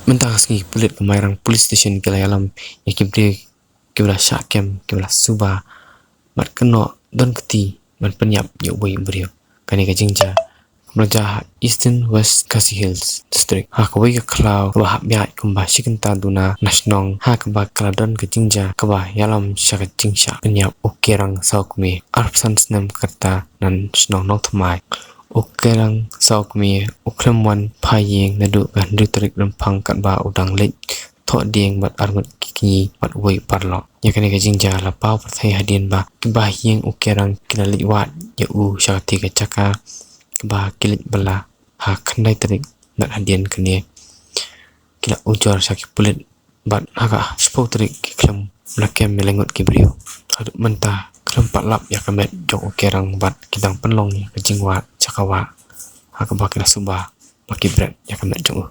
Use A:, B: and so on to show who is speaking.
A: mentang asngi pulit kemairang police station kila yalam ya kibre kibla syakem kibla suba mat keno don keti man penyap yo boy brio kani ka jingja Meraja Eastern West Khasi Hills District ha kawai ka klau ka hap ya kumba shikenta duna nasnong ha ka ba kladon ka jingja ka ba yalam shaka jingsha penyap ukerang saukme arpsan snam karta nan snong nok thmai ukerang saukme uklemwan phayeng nadu kan ritrik lempang kat ba udang lek tho ding bat armut kiki bat wei parlo ya kani ka jingja la pau prathai hadin ba ba yeng ukerang kilali wat ya u shakti ka chaka ba kilit bala ha khandai tarik nak hadian kene kila ujor saki pulit bat haga spau tarik klam lakem melengut kibrio hadut mentah klam patlap ya kamet jong ukerang bat kidang penlong ya kejingwa cakawa ha ka ba kila suba makibret ya kamet jong